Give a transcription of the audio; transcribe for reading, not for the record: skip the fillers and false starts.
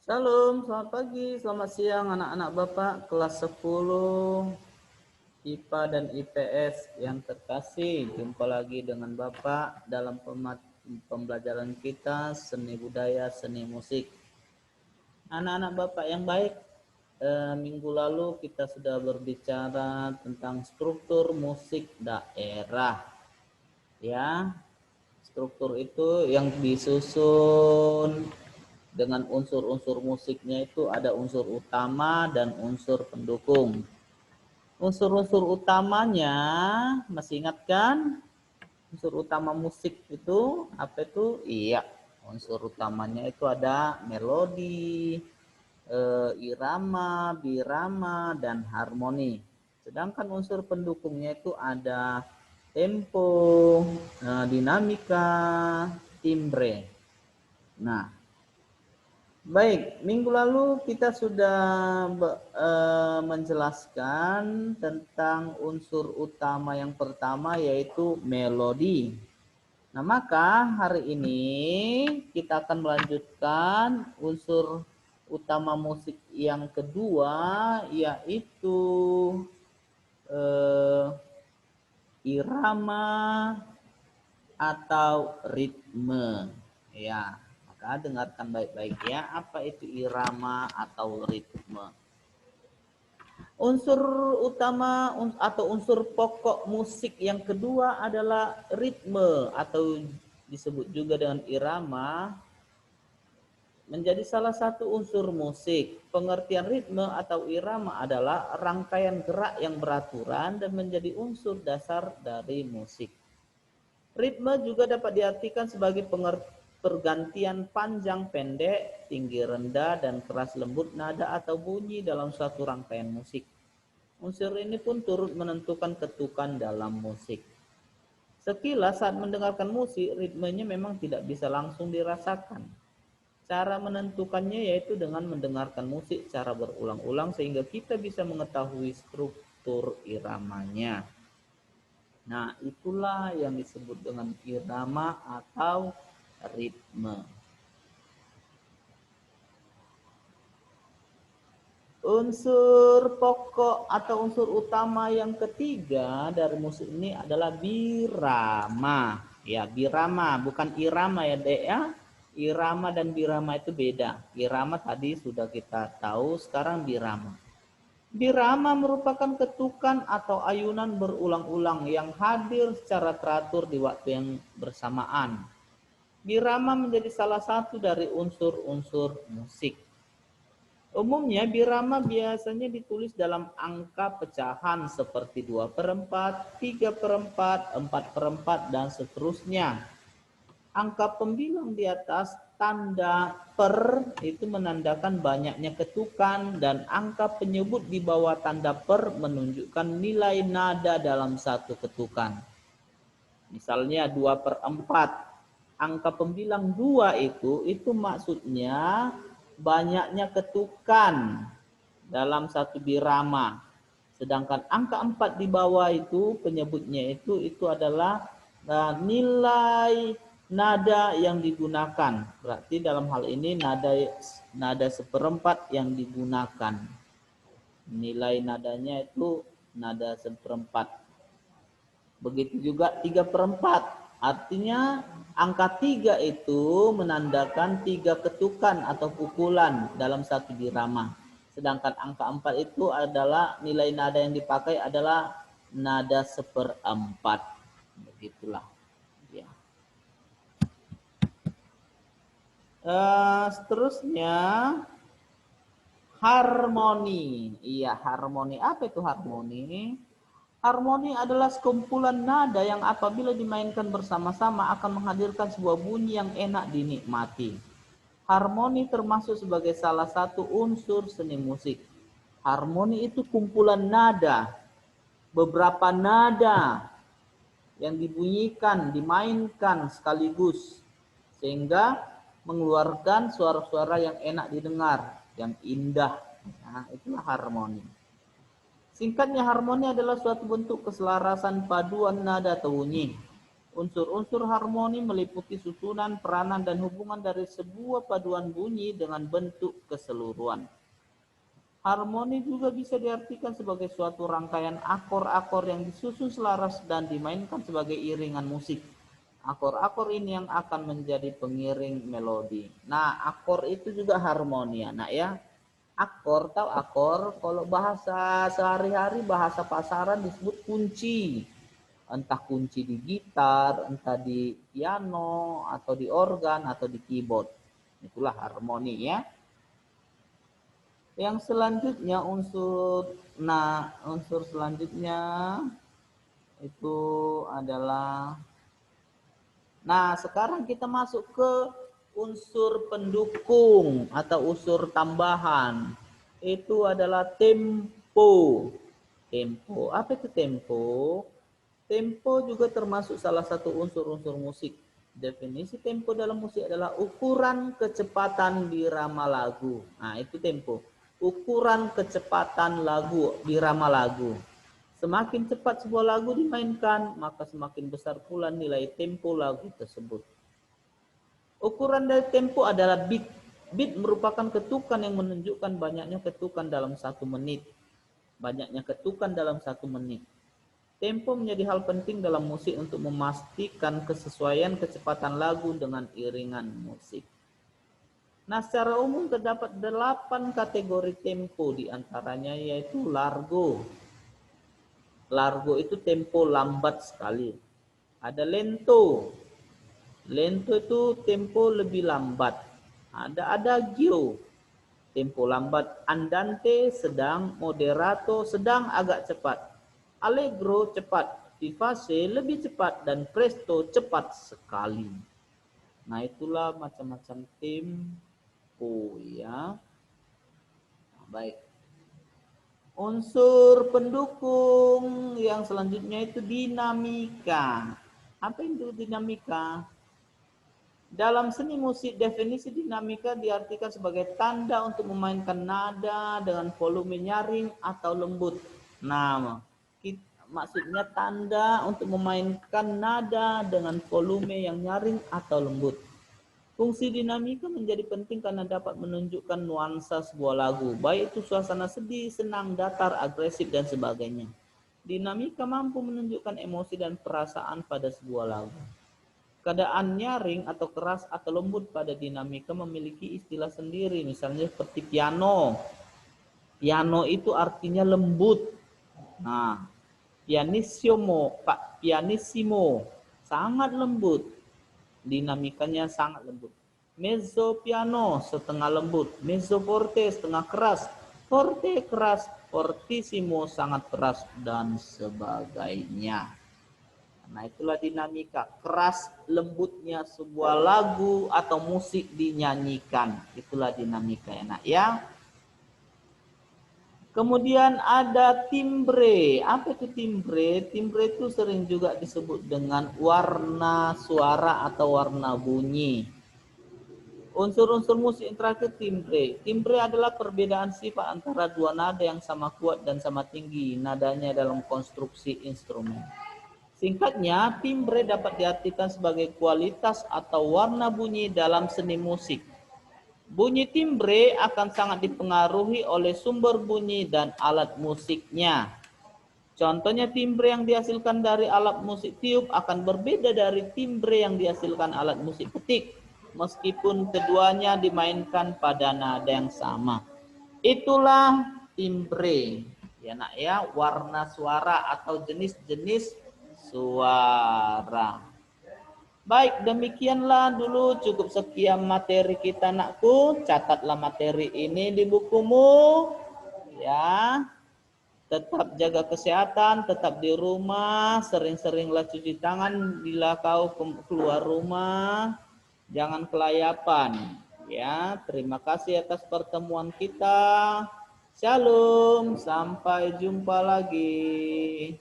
Salam, selamat pagi, selamat siang anak-anak Bapak kelas 10 IPA dan IPS yang terkasih. Jumpa lagi dengan Bapak dalam pembelajaran kita seni budaya, seni musik. Anak-anak Bapak yang baik, minggu lalu kita sudah berbicara tentang struktur musik daerah. Ya, struktur itu yang disusun dengan unsur-unsur musiknya itu ada unsur utama dan unsur pendukung. Unsur-unsur utamanya, masih ingat kan? Unsur utama musik itu apa itu? Iya, unsur utamanya itu ada melodi, irama, birama, dan harmoni. Sedangkan unsur pendukungnya itu ada tempo, dinamika, timbre. Nah, baik, minggu lalu kita sudah menjelaskan tentang unsur utama yang pertama yaitu melodi. Nah, maka hari ini kita akan melanjutkan unsur utama musik yang kedua yaitu irama atau ritme. Ya, maka dengarkan baik-baik ya, apa itu irama atau ritme. Unsur utama atau unsur pokok musik yang kedua adalah ritme atau disebut juga dengan irama, menjadi salah satu unsur musik. Pengertian ritme atau irama adalah rangkaian gerak yang beraturan dan menjadi unsur dasar dari musik. Ritme juga dapat diartikan sebagai pergantian panjang pendek, tinggi rendah, dan keras lembut nada atau bunyi dalam suatu rangkaian musik. Unsur ini pun turut menentukan ketukan dalam musik. Sekilas saat mendengarkan musik, ritmenya memang tidak bisa langsung dirasakan. Cara menentukannya yaitu dengan mendengarkan musik secara berulang-ulang sehingga kita bisa mengetahui struktur iramanya. Nah, itulah yang disebut dengan irama atau ritme. Unsur pokok atau unsur utama yang ketiga dari musik ini adalah birama. Ya, birama, bukan irama ya, Dek ya. Irama dan birama itu beda. Irama tadi sudah kita tahu, sekarang birama. Birama merupakan ketukan atau ayunan berulang-ulang yang hadir secara teratur di waktu yang bersamaan. Birama menjadi salah satu dari unsur-unsur musik. Umumnya birama biasanya ditulis dalam angka pecahan seperti 2/4, 3/4, 4/4, dan seterusnya. Angka pembilang di atas tanda per itu menandakan banyaknya ketukan dan angka penyebut di bawah tanda per menunjukkan nilai nada dalam satu ketukan. Misalnya 2/4. Angka pembilang 2 itu maksudnya banyaknya ketukan dalam satu birama. Sedangkan angka 4 di bawah itu penyebutnya itu adalah nilai nada yang digunakan. Berarti dalam hal ini nada 1/4 yang digunakan. Nilai nadanya itu nada 1/4. Begitu juga 3/4. Artinya angka 3 itu menandakan 3 ketukan atau pukulan dalam satu birama. Sedangkan angka 4 itu adalah nilai nada yang dipakai adalah nada 1/4. Begitulah. Ya. Seterusnya harmoni. Iya, harmoni. Apa itu harmoni? Harmoni adalah sekumpulan nada yang apabila dimainkan bersama-sama akan menghadirkan sebuah bunyi yang enak dinikmati. Harmoni termasuk sebagai salah satu unsur seni musik. Harmoni itu kumpulan nada, beberapa nada yang dibunyikan, dimainkan sekaligus sehingga mengeluarkan suara-suara yang enak didengar, yang indah. Nah, itulah harmoni. Singkatnya, harmoni adalah suatu bentuk keselarasan paduan nada atau bunyi. Unsur-unsur harmoni meliputi susunan, peranan, dan hubungan dari sebuah paduan bunyi dengan bentuk keseluruhan. Harmoni juga bisa diartikan sebagai suatu rangkaian akor-akor yang disusun selaras dan dimainkan sebagai iringan musik. Akor-akor ini yang akan menjadi pengiring melodi. Nah, akor itu juga harmoni, anak ya. Akor, tahu akor? Kalau bahasa sehari-hari, bahasa pasaran disebut kunci. Entah kunci di gitar, entah di piano, atau di organ, atau di keyboard. Itulah harmoni ya. Yang selanjutnya unsur selanjutnya itu adalah, nah sekarang kita masuk ke unsur pendukung atau unsur tambahan. Itu adalah tempo. Tempo, apa itu tempo? Tempo juga termasuk salah satu unsur-unsur musik. Definisi tempo dalam musik adalah ukuran kecepatan birama lagu. Nah, itu tempo. Ukuran kecepatan lagu, birama lagu. Semakin cepat sebuah lagu dimainkan, maka semakin besar pula nilai tempo lagu tersebut. Ukuran dari tempo adalah beat. Beat merupakan ketukan yang menunjukkan banyaknya ketukan dalam 1 menit. Banyaknya ketukan dalam 1 menit. Tempo menjadi hal penting dalam musik untuk memastikan kesesuaian kecepatan lagu dengan iringan musik. Nah, secara umum terdapat 8 kategori tempo, diantaranya yaitu largo. Largo itu tempo lambat sekali. Ada lento. Lento itu tempo lebih lambat. Ada adagio. Tempo lambat. Andante sedang, moderato sedang agak cepat. Allegro cepat, vivace lebih cepat, dan presto cepat sekali. Nah, itulah macam-macam tempo ya. Nah, baik. Unsur pendukung yang selanjutnya itu dinamika. Apa itu dinamika? Dalam seni musik, definisi dinamika diartikan sebagai tanda untuk memainkan nada dengan volume nyaring atau lembut. Nah, maksudnya tanda untuk memainkan nada dengan volume yang nyaring atau lembut. Fungsi dinamika menjadi penting karena dapat menunjukkan nuansa sebuah lagu, baik itu suasana sedih, senang, datar, agresif, dan sebagainya. Dinamika mampu menunjukkan emosi dan perasaan pada sebuah lagu. Keadaan nyaring atau keras atau lembut pada dinamika memiliki istilah sendiri, misalnya seperti piano. Piano itu artinya lembut. Nah, pianissimo, Pak pianissimo, sangat lembut. Dinamikanya sangat lembut. Mezzo piano, setengah lembut. Mezzo forte, setengah keras. Forte keras, fortissimo sangat keras, dan sebagainya. Nah, itulah dinamika. Keras lembutnya sebuah lagu atau musik dinyanyikan. Itulah dinamika enak ya. Kemudian ada timbre. Apa itu timbre? Timbre itu sering juga disebut dengan warna suara atau warna bunyi. Unsur-unsur musik yang terakhir timbre. Timbre adalah perbedaan sifat antara dua nada yang sama kuat dan sama tinggi nadanya dalam konstruksi instrumen. Singkatnya, timbre dapat diartikan sebagai kualitas atau warna bunyi dalam seni musik. Bunyi timbre akan sangat dipengaruhi oleh sumber bunyi dan alat musiknya. Contohnya timbre yang dihasilkan dari alat musik tiup akan berbeda dari timbre yang dihasilkan alat musik petik, meskipun keduanya dimainkan pada nada yang sama. Itulah timbre, ya nak ya, warna suara atau jenis-jenis suara. Baik, demikianlah dulu, cukup sekian materi kita nakku. Catatlah materi ini di bukumu. Ya. Tetap jaga kesehatan, tetap di rumah, sering-seringlah cuci tangan bila kau keluar rumah. Jangan kelayapan. Ya, terima kasih atas pertemuan kita. Shalom, sampai jumpa lagi.